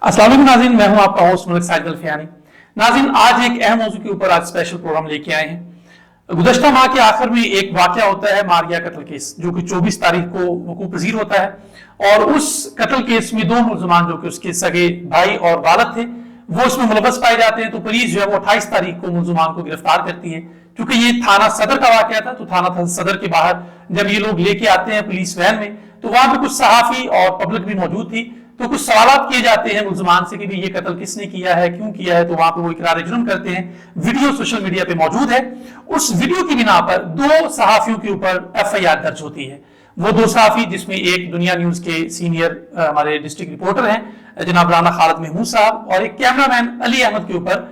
अस्सलाम वालेकुम नाज़रीन, मैं हूं आपका होस्ट मलिक साजिद अल्फियानी। नाज़रीन, आज एक अहम मौजू के ऊपर आज स्पेशल प्रोग्राम लेके आए हैं। गुज़श्ता माह के आखिर में एक वाकया होता है, मारिया कत्ल केस, जो कि 24 तारीख को वकूअ पज़ीर होता है। और उस कत्ल केस में दो मुलजमान जो कि उसके सगे भाई और वालिद थे, वो इसमें मुलव्वस पाए जाते हैं। तो पुलिस जो है वो 28 तारीख को मुलजमान को गिरफ्तार करती है। क्योंकि ये थाना सदर का वाकया था, तो थाना सदर के बाहर जब ये लोग लेके आते हैं पुलिस वैन में, तो वहां पे कुछ सहाफी और पब्लिक भी मौजूद थी। तो कुछ सवाल किए जाते हैं मुलजमान से कि भी ये कत्ल किसने किया है, क्यों किया है। तो वहां पे वो इकरार जुर्म करते हैं। वीडियो सोशल मीडिया पे मौजूद है। उस वीडियो की बिना पर दो सहाफियों के ऊपर एफआईआर दर्ज होती है। वो दो सहाफी, जिसमें एक दुनिया न्यूज के सीनियर हमारे डिस्ट्रिक्ट रिपोर्टर हैं जनाब राना खालिद महमूद साहब, और एक कैमरामैन अली अहमद के ऊपर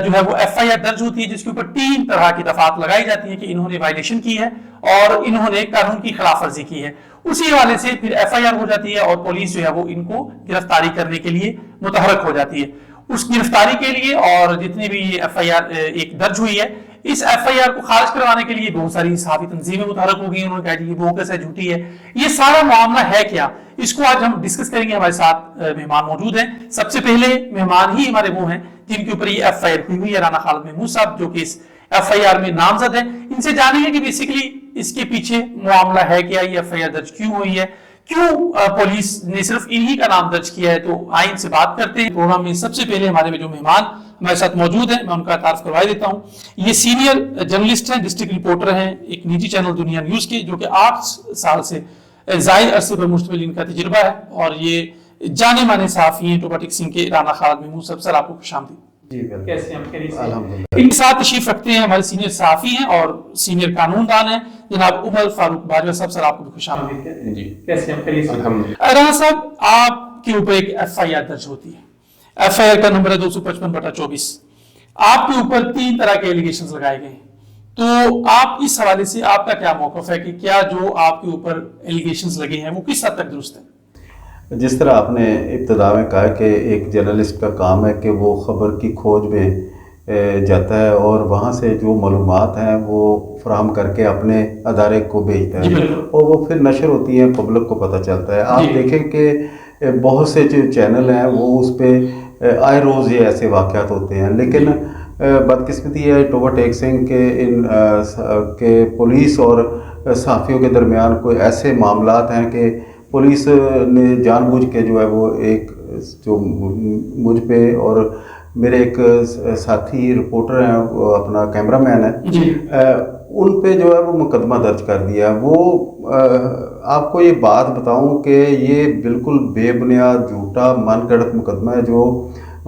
जो है वो एफआईआर दर्ज होती है, जिसके ऊपर 3 तरह की दफात लगाई जाती है कि इन्होंने वायलेशन की है और इन्होंने कानून की खिलाफ वर्जी की है। उसी हवाले से फिर एफआईआर हो जाती है और पुलिस जो है वो इनको गिरफ्तारी करने के लिए मुतहरक हो जाती है। उस गिरफ्तारी के लिए और जितनी भी एफआईआर एक दर्ज हुई है, इस एफआईआर को खारिज करवाने के लिए बहुत सारी सहाफी तंजीमें मुतहरक हो गई। उन्होंने कहा कि ये बोगस है, झूठी है। ये सारा मामला है क्या, इसको आज हम डिस्कस करेंगे। हमारे साथ मेहमान मौजूद हैं। सबसे पहले मेहमान ही हमारे वो हैं जिनके ऊपर ये एफआईआर हुई है, राना खालिद महमूद साहब, जो कि इस एफआईआर में नामजद है। इनसे जानेंगे कि बेसिकली इसके पीछे मामला है क्या, ये एफआईआर दर्ज क्यों हुई है, क्यों पुलिस ने सिर्फ इन्हीं का नाम दर्ज किया है। तो आइन से बात करते हैं। प्रोग्राम में सबसे पहले हमारे जो मेहमान हमारे साथ मौजूद हैं, मैं उनका तारुफ करवा देता हूं। ये सीनियर जर्नलिस्ट हैं, डिस्ट्रिक्ट रिपोर्टर हैं एक निजी चैनल दुनिया न्यूज के, जो कि 8 साल से जायद अरसे पर मुश्तमिल इनका तजुर्बा है। और ये जाने माने सहाफी हैं टोबाटिक सिंह के, राना खालिद महमूद साहब। सर, आपको खुशामदीद। कैसे हम अल्हम्दुलिल्लाह। इनके साथ तशरीफ रखते हैं हमारे सीनियर सहाफी हैं और सीनियर कानूनदान हैं जनाब उमर फारूक बाजवा साहब। सर, आपको भी खुशामदीद। जी, कैसे हम अल्हम्दुलिल्लाह। राना साहब, आपके ऊपर एक एफआईआर दर्ज होती है। एफआईआर का नंबर है 255/24। आपके ऊपर 3 तरह के एलिगेशंस लगाए गए। तो आप इस हवाले से आपका क्या मौक़िफ़ है कि क्या जो आपके ऊपर एलिगेशंस लगे हैं वो किस हद तक दुरुस्त है? जिस तरह आपने इब्तिदा में कहा कि एक जर्नलिस्ट का काम है कि वो ख़बर की खोज में जाता है और वहाँ से जो मालूमात हैं वो फराहम करके अपने अदारे को भेजता है और वो फिर नशर होती है, पब्लिक को पता चलता है। आप देखें कि बहुत से जो चैनल हैं वो उस पर आए रोज़ ये ऐसे वाक़यात होते हैं। लेकिन बदकिस्मती है टोबाटेक सिंह के पुलिस और सहाफ़ियों के दरमियान कोई ऐसे मामलात हैं कि पुलिस ने जानबूझ के जो है वो एक जो मुझ पे और मेरे एक साथी रिपोर्टर हैं, वो अपना कैमरामैन है, उन पे जो है वो मुकदमा दर्ज कर दिया। वो आपको ये बात बताऊं कि ये बिल्कुल बेबुनियाद झूठा मनगढ़ंत मुकदमा है जो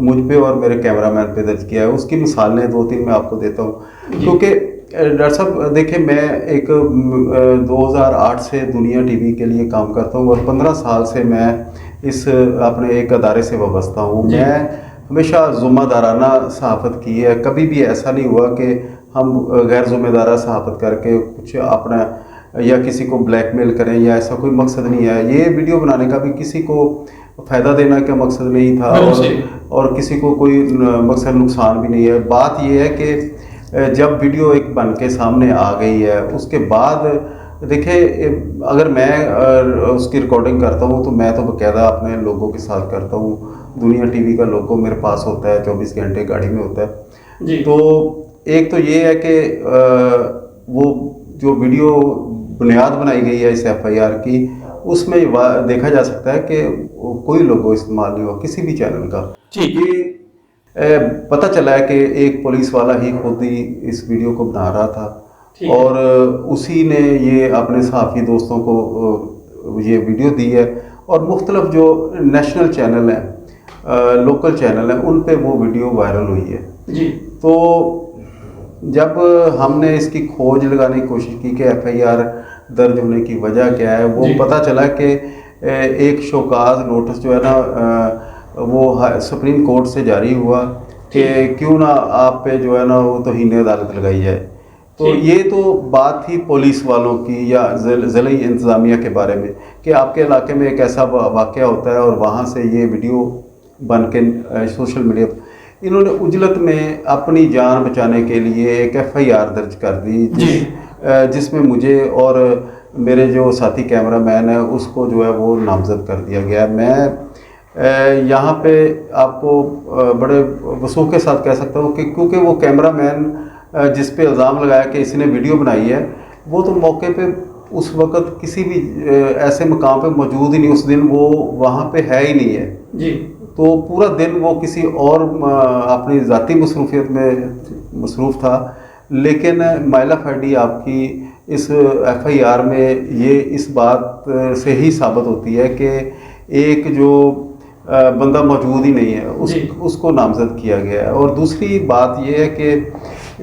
मुझ पे और मेरे कैमरामैन पे दर्ज किया है। उसकी मिसालें 2-3 मैं आपको देता हूँ। क्योंकि डॉक्टर साहब देखिए, मैं एक 2008 से दुनिया टीवी के लिए काम करता हूँ और 15 साल से मैं इस अपने एक अदारे से वाबस्ता हूँ। मैं हमेशा ज़िम्मेदाराना सहाफ़त की है। कभी भी ऐसा नहीं हुआ कि हम गैर ज़िम्मेदारा सहाफ़त करके कुछ अपना या किसी को ब्लैकमेल करें, या ऐसा कोई मकसद नहीं है। ये वीडियो बनाने का भी किसी को फ़ायदा देना का मकसद नहीं था और किसी को कोई मकसद नुकसान भी नहीं है। बात यह है कि जब वीडियो एक बन के सामने आ गई है, उसके बाद देखिए, अगर मैं उसकी रिकॉर्डिंग करता हूँ तो मैं तो बाकायदा अपने लोगों के साथ करता हूँ। दुनिया टीवी का लोगो मेरे पास होता है, 24 घंटे गाड़ी में होता है जी। तो एक तो ये है कि वो जो वीडियो बुनियाद बनाई गई है इस एफआईआर की, उसमें देखा जा सकता है कि कोई लोगो इस्तेमाल नहीं हुआ किसी भी चैनल का। ये पता चला है कि एक पुलिस वाला ही खुद ही इस वीडियो को बना रहा था और उसी ने ये अपने सहाफ़ी दोस्तों को ये वीडियो दी है। और मुख्तलिफ जो नेशनल चैनल हैं, लोकल चैनल हैं, उन पे वो वीडियो वायरल हुई है जी। तो जब हमने इसकी खोज लगाने की कोशिश की कि एफआईआर दर्ज होने की वजह क्या है, वो पता चला कि एक शोकाज नोटिस जो है ना वो सुप्रीम कोर्ट से जारी हुआ कि क्यों ना आप पे जो है ना वो तौहीन अदालत लगाई जाए। तो ये तो बात थी पुलिस वालों की या ज़िले इंतज़ामिया के बारे में कि आपके इलाके में एक ऐसा वाक़या होता है और वहाँ से ये वीडियो बन के सोशल मीडिया, इन्होंने उजलत में अपनी जान बचाने के लिए एक एफआईआर दर्ज कर दी जिसमें मुझे और मेरे जो साथी कैमरामैन है उसको जो है वो नामजद कर दिया गया। मैं यहाँ पे आपको बड़े वसूख के साथ कह सकता हूँ कि क्योंकि वो कैमरामैन जिस पे इल्ज़ाम लगाया कि इसने वीडियो बनाई है, वो तो मौके पे उस वक़्त किसी भी ऐसे मकाम पे मौजूद ही नहीं, उस दिन वो वहाँ पे है ही नहीं है जी। तो पूरा दिन वो किसी और अपनी ज़ाती मसरूफियत में मसरूफ़ था। लेकिन माइला फैडी आपकी इस एफआईआर में ये इस बात से ही साबित होती है कि एक जो बंदा मौजूद ही नहीं है उसको नामजद किया गया है। और दूसरी बात ये है कि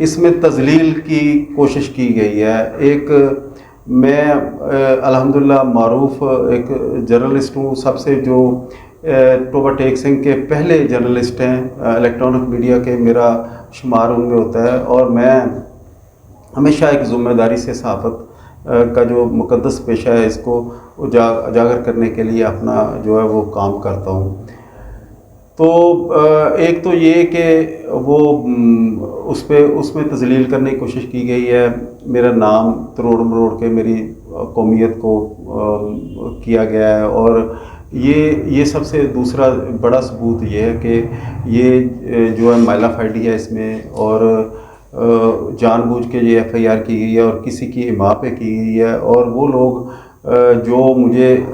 इसमें तजलील की कोशिश की गई है। एक मैं अल्हम्दुलिल्लाह मारूफ एक जर्नलिस्ट हूँ, सबसे जो टोबा टेक सिंह के पहले जर्नलिस्ट हैं इलेक्ट्रॉनिक मीडिया के, मेरा शुमार उनमें होता है। और मैं हमेशा एक ज़िम्मेदारी से सहाफ़त का जो मुक़द्दस पेशा है इसको उजागर करने के लिए अपना जो है वो काम करता हूँ। तो एक तो ये कि वो उसमें तजलील करने की कोशिश की गई है, मेरा नाम तरोड़ मरोड़ के मेरी कौमियत को किया गया है। और ये सबसे दूसरा बड़ा सबूत ये है कि ये जो है माइला फैडी है इसमें, और जानबूझ के ये एफआईआर की गई है और किसी की इमा पे की गई है। और वो लोग जो मुझे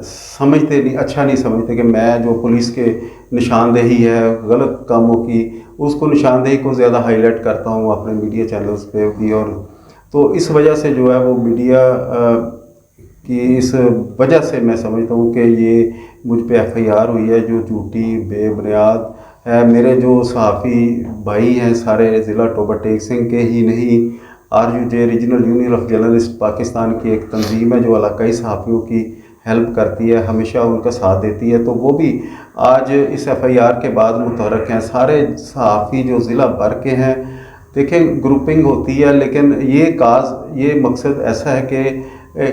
समझते नहीं, अच्छा नहीं समझते कि मैं जो पुलिस के निशानदेही है गलत कामों की, उसको निशानदेही को ज़्यादा हाईलाइट करता हूँ अपने मीडिया चैनल्स पे भी। और तो इस वजह से जो है वो मीडिया की इस वजह से मैं समझता हूँ कि ये मुझ पे एफआईआर हुई है जो झूठी बेबुनियाद है। मेरे जो सहाफ़ी भाई हैं सारे ज़िला टोबा टेक सिंह के ही नहीं, RUJ regional union of journalist Pakistan की एक तंजीम है जो इलाकाई सहाफ़ियों की हेल्प करती है, हमेशा उनका साथ देती है। तो वो भी आज इस एफआईआर के बाद मुतहर्रिक हैं। सारे सहाफ़ी जो ज़िला भर के हैं, देखें ग्रुपिंग होती है, लेकिन ये मकसद ऐसा है कि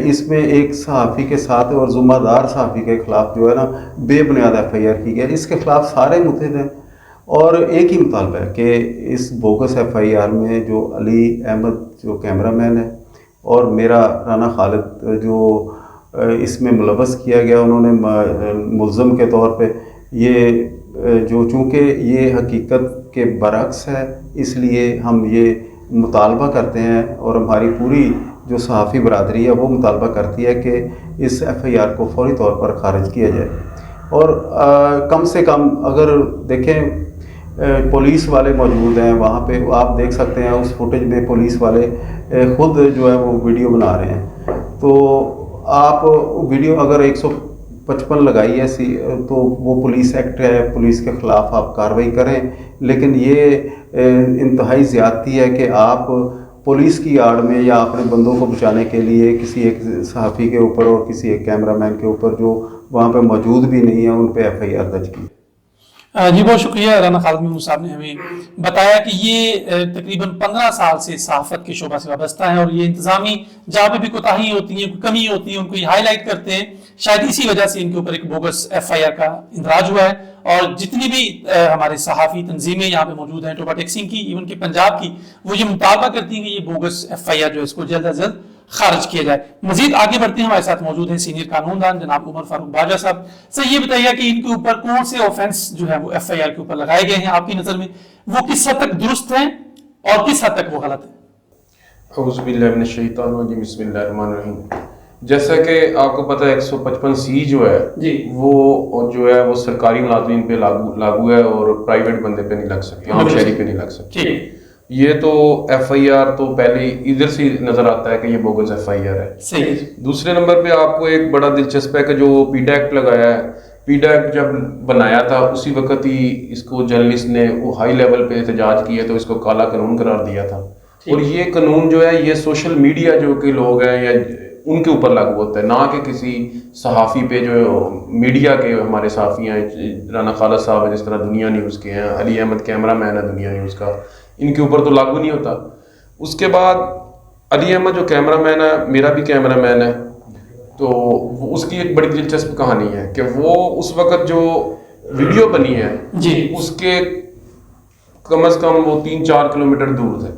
इसमें एक सहाफ़ी के साथ और ज़िम्मेदार सहाफ़ी के ख़िलाफ़ जो है ना बेबुनियाद एफआईआर की गई। इसके ख़िलाफ़ सारे मुतहद हैं और एक ही मुतालबा है कि इस बोगस एफआईआर में जो अली अहमद जो कैमरामैन है और मेरा राना खालिद जो इसमें मुलव्वस किया गया, उन्होंने मुल्ज़म के तौर पे ये जो चूँकि ये हकीकत के बरअक्स है, इसलिए हम ये मुतालबा करते हैं और हमारी पूरी जो सहाफ़ी बरादरी है वो मुतालबा करती है कि इस एफआईआर को फौरी तौर पर ख़ारिज किया जाए। और कम से कम अगर देखें पुलिस वाले मौजूद हैं वहाँ पे, आप देख सकते हैं उस फुटेज में पुलिस वाले ख़ुद जो है वो वीडियो बना रहे हैं। तो आप वीडियो अगर 155 लगाई ऐसी तो वो पुलिस एक्ट है, पुलिस के ख़िलाफ़ आप कार्रवाई करें। लेकिन ये इंतहाई ज़्यादती है कि आप पुलिस की आड़ में या अपने बंदों को बचाने के लिए किसी एक सहाफ़ी के ऊपर और किसी एक कैमरामैन के ऊपर जो वहाँ पे मौजूद भी नहीं है उन पे एफआईआर दर्ज की। जी बहुत शुक्रिया राना खालिद महमूद साहब ने हमें बताया कि ये तकरीबन 15 साल से सहाफ़त के शोबा से वाबस्ता है और ये इंतजामी जहाँ पे भी कोताही होती है, कमी होती है, उनको ये हाईलाइट करते हैं। शायद इसी वजह से इनके ऊपर एक बोगस एफआईआर का इंदराज हुआ है। और जितनी भी हमारे सहाफ़ी तंजीमें यहाँ पे मौजूद हैं टोबा टेक सिंह की, इवन की पंजाब की, वो ये मुतालबा करती हैं कि ये बोगस एफआईआर जो है इसको जल्द अज जल्द खारिज किया जाए। मजीद आगे बढ़ते हैं, हमारे साथ मौजूद हैं सीनियर कानूनदान जनाब उमर फारूक बाजा साहब। सर ये बताइए कि इनके ऊपर कौन से ऑफेंस जो है वो एफआईआर के ऊपर लगाए गए हैं, आपकी नज़र में वो किस हद तक दुरुस्त हैं और किस हद तक वो गलत है? बिस्मिल्लाहिर्रहमानिर्रहीम। जैसा कि आपको पता है 155C जो है जी, वो सरकारी मुलाजिम पे लागू है और प्राइवेट बंदे पे नहीं लग सकती, आम शहरी पे नहीं लग सकती। ये तो एफआईआर तो पहले इधर से नजर आता है कि ये बोगस एफआईआर है। सही। दूसरे नंबर पे आपको एक बड़ा दिलचस्प है कि जो पीडा एक्ट लगाया है, पीडा एक्ट जब बनाया था उसी वक्त ही इसको जर्नलिस्ट ने वो हाई लेवल पे एहतजाज किया तो इसको काला कानून करार दिया था। और ये कानून जो है ये सोशल मीडिया जो कि लोग हैं या उनके ऊपर लागू होता है, ना कि किसी सहाफ़ी पे जो मीडिया के हमारे सहाफ़ी हैं, राना खालिद साहब है जिस तरह दुनिया न्यूज़ के हैं, अली अहमद कैमरामैन है दुनिया न्यूज़ का, इनके ऊपर तो लागू नहीं होता। उसके बाद अली अहमद जो कैमरामैन है, मेरा भी कैमरामैन है, तो उसकी एक बड़ी दिलचस्प कहानी है कि वो उस वक़्त जो वीडियो बनी है जी, उसके कम से कम वो 3-4 किलोमीटर दूर थे।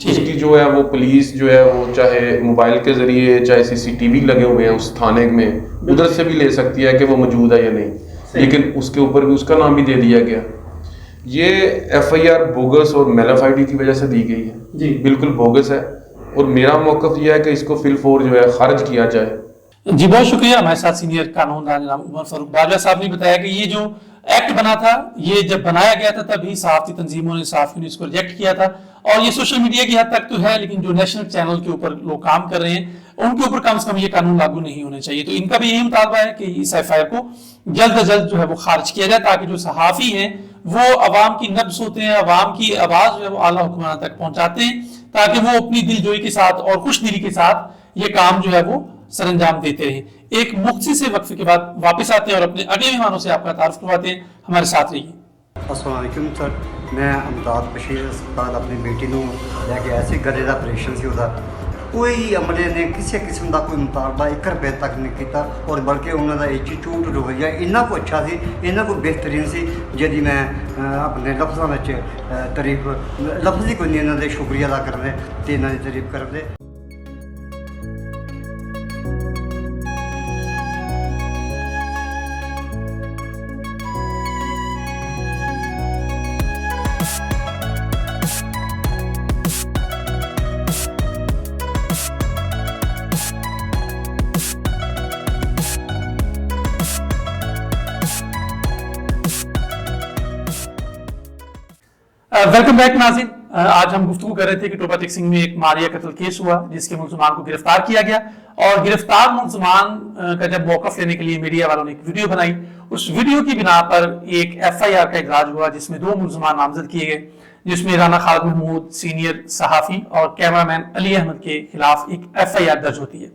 उसकी जो है वो पुलिस जो है वो चाहे मोबाइल के जरिए चाहे सीसीटीवी लगे हुए हैं उस थाने में, उधर से भी ले सकती है कि वो मौजूद है या नहीं। लेकिन उसके ऊपर भी उसका नाम भी दे दिया गया। ये FIR बोगस और मेलाफाइडी की वजह से दी गई है जी, बिल्कुल बोगस है। और मेरा मौक़िफ़ यह है कि इसको फिलफोर जो है खारिज किया जाए। जी बहुत शुक्रिया। हमारे साथ सीनियर कानूनदान जनाब उमर फारूक बाजवा साहब ने बताया कि ये जो एक्ट बना था, ये जब बनाया गया था तभी सहाफ़ती तंजीमों ने, सहाफ़ियों ने इसको रिजेक्ट किया था, और ये सोशल मीडिया की हद तक तो है, लेकिन जो नेशनल चैनल के ऊपर लोग काम कर रहे हैं उनके ऊपर कम से कम ये कानून लागू नहीं होने चाहिए। तो इनका भी यही मुतालबा है कि इस FIR को जल्द अज जल्द जो है वो खारिज किया जाए, ताकि जो सहाफ़ी हैं वो अवाम की नब्ज़ होते हैं, अवाम की आवाज़ जो है वो आला हुक्मरान तक पहुंचाते हैं, ताकि वो अपनी दिलजोई के साथ और खुश दिली के साथ ये काम जो है वो सरंजाम देते रहे। एक मुख्तसर से वक्फे के बाद वापस आते हैं और अपने अगले मेहमानों से आपका तारुफ करवाते हैं। हमारे साथ रहिए। अस्सलाम वालेकुम सर, मैं अमदाद बशीर अस्पताल अपनी बेटी ਨੂੰ ਲੈ ਕੇ ਆਇਆ ਸੀ। ਗਲੇ ਦਾ ਆਪਰੇਸ਼ਨ ਸੀ ਉਹਦਾ। ਕੋਈ ਅਮਲੇ ਨੇ ਕਿਸੇ ਕਿਸਮ ਦਾ ਕੋਈ ਮੁਤਾਲਬਾ 1 ਰੁਪਏ ਤੱਕ ਨਹੀਂ ਕੀਤਾ, ਔਰ ਬਲਕਿ ਉਹਨਾਂ ਦਾ ਐਟੀਟਿਊਡ ਰਵੱਈਆ ਇੰਨਾ ਕੁ ਅੱਛਾ ਸੀ, ਇੰਨਾ ਕੁ ਬਿਹਤਰੀਨ ਸੀ, ਜਿਹਦੀ ਮੈਂ ਆਪਣੇ ਲਫ਼ਜ਼ਾਂ ਵਿੱਚ ਤਾਰੀਫ ਲਫ਼ਜ਼ ਹੀ ਕੋਈ ਨਹੀਂ ਇਹਨਾਂ ਦੇ ਸ਼ੁਕਰੀਆ ਅਦਾ ਕਰਨ ਦੇ ਤੇ ਇਹਨਾਂ ਦੀ ਤਾਰੀਫ ਕਰਨ ਦੇ। वेलकम बैक नाज़रीन। आज हम गुफ्तगू कर रहे थे कि टोपा टेक सिंह में एक मारिया कत्ल केस हुआ, जिसके मुलजमान को गिरफ्तार किया गया, और गिरफ्तार मुलजमान का जब मौक़िफ़ लेने के लिए मीडिया वालों ने एक वीडियो बनाई, उस वीडियो की बिना पर एक FIR का इखराज हुआ, जिसमें 2 मुलजमान नामजद किए गए, जिसमें राना खालिद महमूद सीनियर सहाफ़ी और कैमरामैन अली अहमद के खिलाफ एक FIR दर्ज होती है।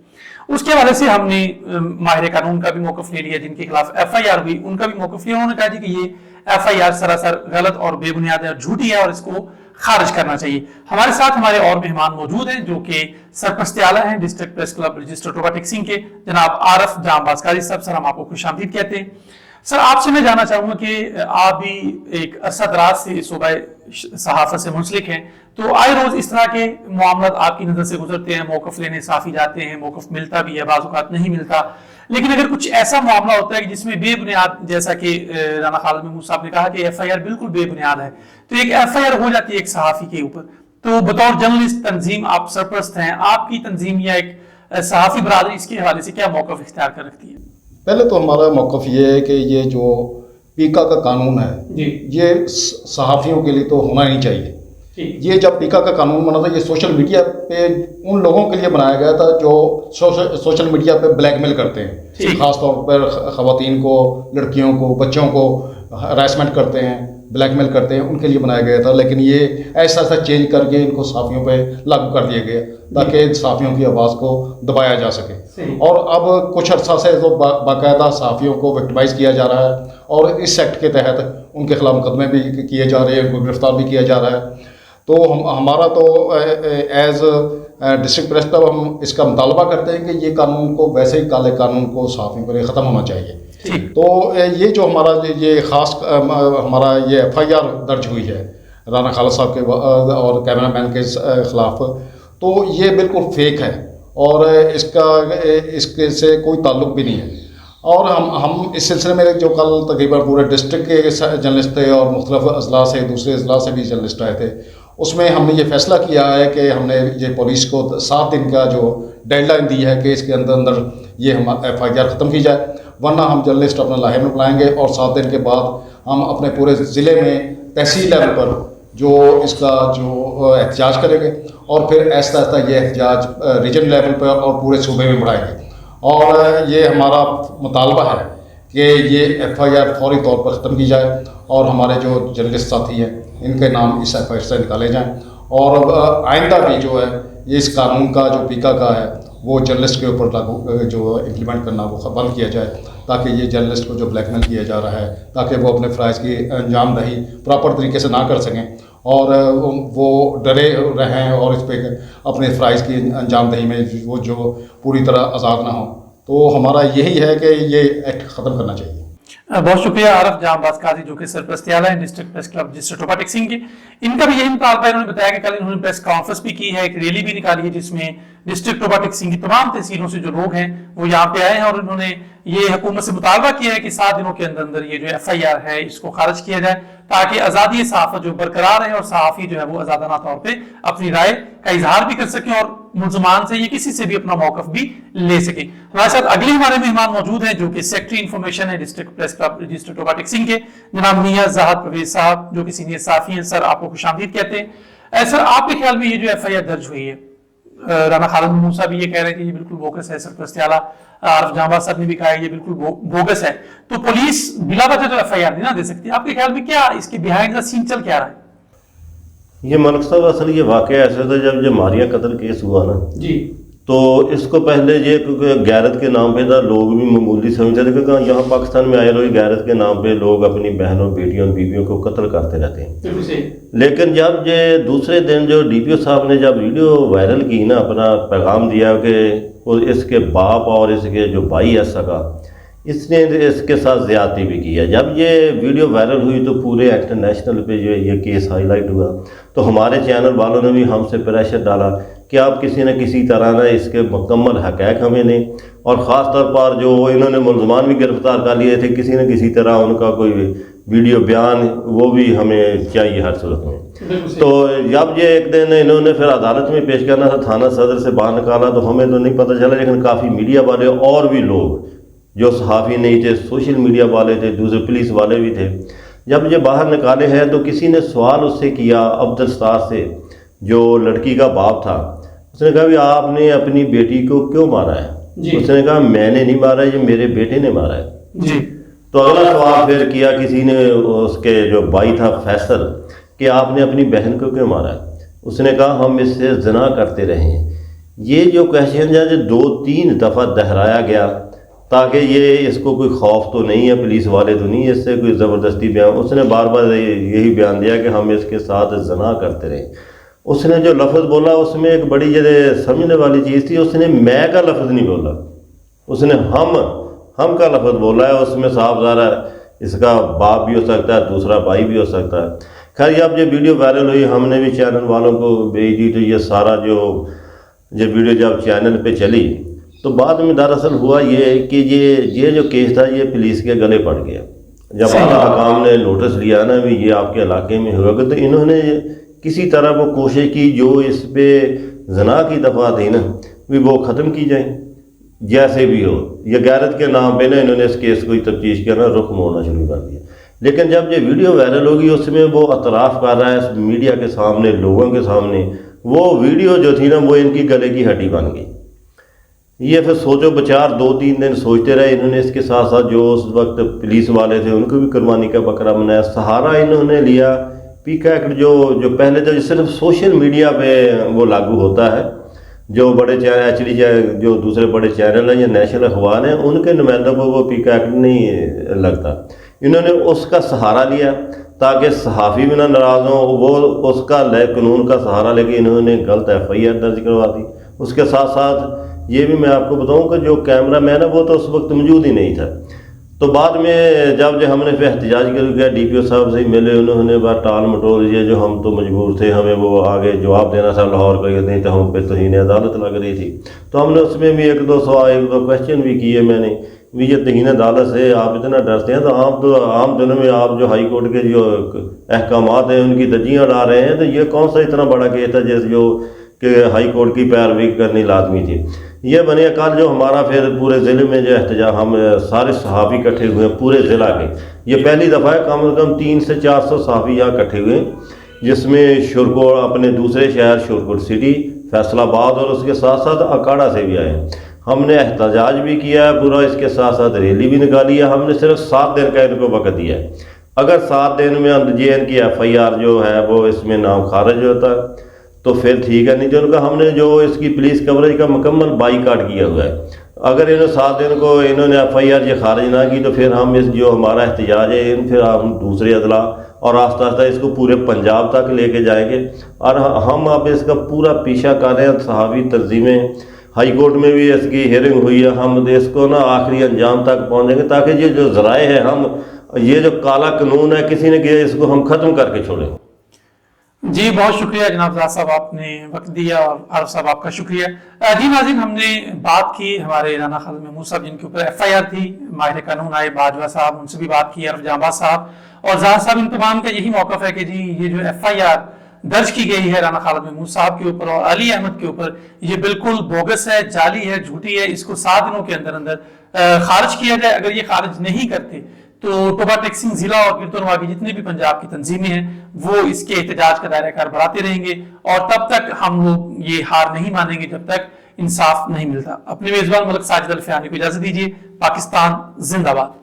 उसके हवाले से हमने माहिर कानून का भी मौक़िफ़ ले लिया, जिनके खिलाफ FIR हुई उनका भी मौक़िफ़ लिया। उन्होंने कहा कि ये FIR सरासर गलत और बेबुनियाद है, झूठी है, और इसको खारिज करना चाहिए। हमारे साथ हमारे और मेहमान मौजूद हैं, जो कि सरपरस्त आला हैं डिस्ट्रिक्ट प्रेस क्लब रजिस्टर टोपा टेक सिंह के, जनाब आरफ जांबाज कारी साहब। सर, हम आपको खुशामदीद कहते हैं। सर, आपसे मैं जानना चाहूंगा कि आप भी एक अरसा दराज से सूबा सहाफत से मुंसलिक हैं, तो आए रोज इस तरह के मामला आपकी नजर से गुजरते हैं, मौक़िफ़ लेने साफी जाते हैं, मौक़िफ़ मिलता भी है, बाज़ औक़ात नहीं मिलता, लेकिन अगर कुछ ऐसा मामला होता है कि जिसमें बेबुनियाद, जैसा कि राना खालिद महमूद साहब ने कहा कि FIR बिल्कुल बेबुनियाद है, तो एक FIR हो जाती है एक सहाफ़ी के ऊपर, तो बतौर जर्नलिस्ट तंजीम आप सरपरस्त हैं, आपकी तंजीम या एक सहाफ़ी बरादरी इसके हवाले से क्या मौक़िफ़ इख्तियार कर रखती है? पहले तो हमारा मौक़िफ़ ये है कि ये जो पीका का कानून है जी, ये सहाफ़ियों के लिए तो होना ही चाहिए। ये जब पीका का कानून बना था, ये सोशल मीडिया पे उन लोगों के लिए बनाया गया था जो सोशल मीडिया पे ब्लैकमेल करते हैं, ख़ास तौर पर ख़वातीन को, लड़कियों को, बच्चों को हरासमेंट करते हैं, ब्लैकमेल करते हैं, उनके लिए बनाया गया था। लेकिन ये ऐसा चेंज करके इनको सहाफ़ियों पे लागू कर दिया गया ताकि सहाफ़ियों की आवाज़ को दबाया जा सके। और अब कुछ अर्सा से तो बाकायदा सहाफ़ियों को विक्टिमाइज़ किया जा रहा है, और इस एक्ट के तहत उनके खिलाफ मुकदमे भी किए जा रहे हैं, उनको गिरफ्तार भी किया जा रहा है। तो हमारा तो एज डिस्ट्रिक्ट प्रेस क्लब हम इसका मुतालबा करते हैं कि ये कानून को, वैसे ही काले कानून को सहाफ़ियों पर ख़त्म होना चाहिए। तो ये जो हमारा ये ख़ास हमारा ये FIR दर्ज हुई है राना खालिद साहब के और कैमरामैन के ख़िलाफ़, तो ये बिल्कुल फेक है, और इसके से कोई ताल्लुक़ भी नहीं है। और हम इस सिलसिले में जो कल तकरीबन पूरे डिस्ट्रिक्ट के जर्नलिस्ट थे और मुख्तलिफ अजला से, दूसरे अजला से भी जर्नलिस्ट आए थे, उसमें हमने ये फैसला किया है कि हमने ये पुलिस को 7 दिन का जो डेडलाइन दी है कि इसके अंदर ये हम FIR ख़त्म की जाए, वरना हम जर्नलिस्ट अपना लाहे में बुलाएंगे, और 7 दिन के बाद हम अपने पूरे ज़िले में तहसील लेवल पर जो इसका जो एहतजाज करेंगे, और फिर ऐसा ऐसा ये एहतजाज रीजन लेवल पर और पूरे सूबे में बढ़ाएंगे। और ये हमारा मुतालबा है कि ये FIR फौरी तौर पर ख़त्म की जाए, और हमारे जो जर्नलिस्ट साथी हैं इनके नाम इस FIR से निकाले जाएं, और आइंदा भी जो है ये इस कानून का जो पीका का है वो जर्नलिस्ट के ऊपर लागू जो इम्प्लीमेंट करना वो बंद किया जाए, ताकि ये जर्नलिस्ट को जो ब्लैकमेल किया जा रहा है, ताकि वो अपने फ़राइज़ की अंजामदही प्रॉपर तरीके से ना कर सकें, और वो डरे रहें और इस पर अपने फ़राइज़ की अंजामदही में वो जो पूरी तरह आज़ाद ना हो। तो हमारा यही है कि ये एक्ट ख़त्म करना चाहिए। बहुत शुक्रिया आरफ जांबाज काजी जो कि सरपरस्त आला है डिस्ट्रिक्ट प्रेस क्लब डिस्ट्रिक्ट टोपा टेक्सिंग के। इनका भी यही मुतालबा है, इन्होंने बताया कि कल इन्होंने प्रेस कॉन्फ्रेंस भी की है, एक रैली भी निकाली है जिसमें डिस्ट्रिक्ट टोपा टेक्सिंग की तमाम तहसीलों से जो लोग हैं वो यहाँ पे आए हैं और उन्होंने ये हुकूमत से मुतालबा किया है कि 7 दिनों के अंदर अंदर ये जो FIR है इसको खारिज किया जाए ताकि आज़ादी सहाफ़त जो बरकरार है और सहाफ़ी जो है वो आज़ादाना तौर पे अपनी राय का इजहार भी कर सके और मुलजमान से ये किसी से भी अपना मौकफ भी ले सके। हमारे साथ अगले हमारे मेहमान मौजूद हैं जो कि सेक्रेटरी इंफॉर्मेशन है डिस्ट्रिक्ट प्रेस क्लब डिस्ट्रिक्ट टोपा टेक्सिंग के, जनाब मियां ज़ाहिद परवेज साहब जो कि सीनियर साफ़ी हैं। सर आपको खुशामदीद कहते हैं। सर आपके ख्याल में ये जो FIR दर्ज हुई है, राना खालिद मूसा भी ये कह रहे हैं कि ये बिल्कुल बोगस है, सरपरस्त आला आरफ जांबाज साहब ने भी कहा है ये बिल्कुल बोगस है, तो पुलिस बिला वजह तो FIR नहीं ना दे सकती। आपके ख्याल में क्या इसके बिहाइंड द सीन चल क्या रहा है? ये मलिक साहब असल ये वाकया ऐसा था जब ये मारिया कत्ल केस हुआ ना जी, तो इसको पहले ये क्योंकि गैरत के नाम पे था, लोग भी मामूली समझते थे क्योंकि यहाँ पाकिस्तान में आए लोग गैरत के नाम पे लोग अपनी बहनों बेटियों बीवियों को कत्ल करते रहते हैं। लेकिन जब ये दूसरे दिन जो DPO साहब ने जब वीडियो वायरल की ना, अपना पैगाम दिया कि वो इसके बाप और इसके जो भाई है सगा, इसने इसके साथ ज़्यादती भी की है। जब ये वीडियो वायरल हुई तो पूरे इंटरनेशनल पे जो ये केस हाईलाइट हुआ, तो हमारे चैनल वालों ने भी हमसे प्रेशर डाला कि आप किसी न किसी तरह ना इसके मुकम्मल हक़ैक़ हमें दें, और ख़ास तौर पर जो इन्होंने मुलजमान भी गिरफ्तार कर लिए थे, किसी न किसी तरह उनका कोई वीडियो बयान वो भी हमें चाहिए हर सूरत में। तो जब ये एक दिन इन्होंने फिर अदालत में पेश करना था, थाना सदर से बाहर निकाला, तो हमें तो नहीं पता चला, लेकिन काफ़ी मीडिया वाले और भी लोग जो सहाफ़ी नहीं थे, सोशल मीडिया वाले थे, दूसरे पुलिस वाले भी थे, जब ये बाहर निकाले हैं तो किसी ने सवाल उससे किया अब्दुल सत्तार से, जो लड़की का बाप था। उसने कहा भी आपने अपनी बेटी को क्यों मारा है? उसने कहा मैंने नहीं मारा, ये मेरे बेटे ने मारा है जी। तो अगला सवाल फिर किया किसी ने, उसके जो भाई था फैसल, कि आपने अपनी बहन को क्यों मारा है? उसने कहा हम इससे ज़िना करते रहे हैं। ये जो क्वेश्चन है जो 2-3 दफ़ा दोहराया गया ताकि ये इसको कोई खौफ तो नहीं है, पुलिस वाले तो नहीं है, इससे कोई ज़बरदस्ती बयान। उसने बार बार यही बयान दिया कि हम इसके साथ ज़िना करते रहे। उसने जो लफ्ज़ बोला उसमें एक बड़ी जगह समझने वाली चीज़ थी, उसने मैं का लफ्ज़ नहीं बोला, उसने हम का लफ्ज़ बोला है। उसमें साफ ज़ाहिर है इसका बाप भी हो सकता है, दूसरा भाई भी हो सकता है। खैर जब ये वीडियो वायरल हुई हमने भी चैनल वालों को भेज दी, तो ये सारा जो वीडियो जब चैनल पे चली तो बाद में दरअसल हुआ ये कि ये जो केस था ये पुलिस के गले पड़ गया। जब हकाम ने नोटिस लिया ना भी ये आपके इलाके में होगा, तो इन्होंने किसी तरह वो कोशिश की जो इस पे जना की दफ़ा थी ना भी वो ख़त्म की जाए, जैसे भी हो। ये गैरत के नाम पे ना इन्होंने इस केस को तफ्तीश किया ना, रुख मोड़ना शुरू कर दिया। लेकिन जब ये वीडियो वायरल होगी उसमें वो अतराफ़ कर रहा है मीडिया के सामने, लोगों के सामने, वो वीडियो जो थी ना वो इनकी गले की हड्डी बन गई। ये फिर सोचो बचार 2-3 दिन सोचते रहे इन्होंने। इसके साथ साथ जो उस वक्त पुलिस वाले थे उनको भी कुर्बानी का बकरा बनाया। सहारा इन्होंने लिया, पीका एक्ट जो पहले तो सिर्फ सोशल मीडिया पे वो लागू होता है, जो बड़े चैनल एक्चुअली जो दूसरे बड़े चैनल हैं या नेशनल अखबार हैं उनके नुमाइंदों को वो पीका एक्ट नहीं लगता। इन्होंने उसका सहारा लिया ताकि सहाफ़ी भी ना नाराज़ हों, वो उसका कानून का सहारा लेके इन्होंने गलत FIR दर्ज करवा दी। उसके साथ साथ ये भी मैं आपको बताऊं कि जो कैमरा मैन है वो तो उस वक्त मौजूद ही नहीं था। तो बाद में जब जो हमने फिर एहतजाज कर गया, DPO साहब से मिले, उन्होंने बात टाल मटोल ये जो हम तो मजबूर थे, हमें वो आगे जवाब देना था लाहौर का, नहीं तो हम पे तो ही अदालत लग रही थी। तो हमने उसमें भी 1-2 क्वेश्चन भी किए मैंने भी, ये तहीन अदालत से आप इतना डरते हैं तो आम दिनों में आप जो हाई कोर्ट के जो अहकामात हैं उनकी धज्जियाँ उड़ा रहे हैं, तो ये कौन सा इतना बड़ा केस था जैसे जो कि हाई कोर्ट की पैरवी करनी लाजमी थी। ये बने कल जो हमारा फिर पूरे ज़िले में जो एहतजाज, हम सारे सहाफ़ी इकट्ठे हुए हैं पूरे ज़िला के, ये पहली दफ़ा है कम से कम 300 से 400 सहाफ़ी यहाँ इकट्ठे हुए, जिसमें शुरकोट अपने दूसरे शहर शुरकोट सिटी, फैसलाबाद और उसके साथ साथ अखाड़ा से भी आए। हमने एहतजाज भी किया है पूरा, इसके साथ साथ रैली भी निकाली है। हमने सिर्फ 7 दिन का इनको वक्त दिया है। अगर 7 दिन में JN की FIR जो है वो इसमें नाम खारिज होता है तो फिर ठीक है, नहीं तो उनका हमने जो इसकी पुलिस कवरेज का मुकम्मल बाईकाट किया हुआ है। अगर इन्होंने 7 दिन को इन्होंने FIR ये खारिज ना की तो फिर हम इस जो हमारा एहतजाज है फिर हम दूसरे अदला और आस्ता आस्ता इसको पूरे पंजाब तक लेके जाएंगे। और हम अब इसका पूरा पीछा कर रहे हैं, सहाफ़ी तंजीमें हाई कोर्ट में भी इसकी हियरिंग हुई है। हम इसको ना आखिरी अंजाम तक पहुंचेंगे ताकि ये जो ज़राए हैं, हम ये जो काला कानून है किसी ने किया, इसको हम ख़त्म करके छोड़ें। जी बहुत शुक्रिया जनाब ज़ाद साहब, आपने वक्त दिया, और आरफ साहब आपका शुक्रिया। जी नाज़रीन, हमने बात की हमारे राना खालिद महमूद साहब जिनके ऊपर FIR थी, माहिर कानून आए बाजवा साहब, उनसे भी बात की, अरफ जांबाज साहब और ज़ाद साहब। इन तमाम का यही मौक़िफ़ है कि जी ये जो FIR दर्ज की गई है राना खालिद महमूद साहब के ऊपर और अली अहमद के ऊपर, ये बिल्कुल बोगस है, जाली है, झूठी है। इसको 7 दिनों के अंदर अंदर खारिज किया जाए। अगर ये खारिज नहीं करते तो टोबा टैक्सिंग जिला और गिरदोनवा की जितने भी पंजाब की तंजीमें हैं वो इसके एहतजाज का दायरा कार बढ़ाते रहेंगे, और तब तक हम लोग ये हार नहीं मानेंगे जब तक इंसाफ नहीं मिलता। अपने मेजबान मलिक साजिद अल फ़यानी को इजाजत दीजिए। पाकिस्तान जिंदाबाद।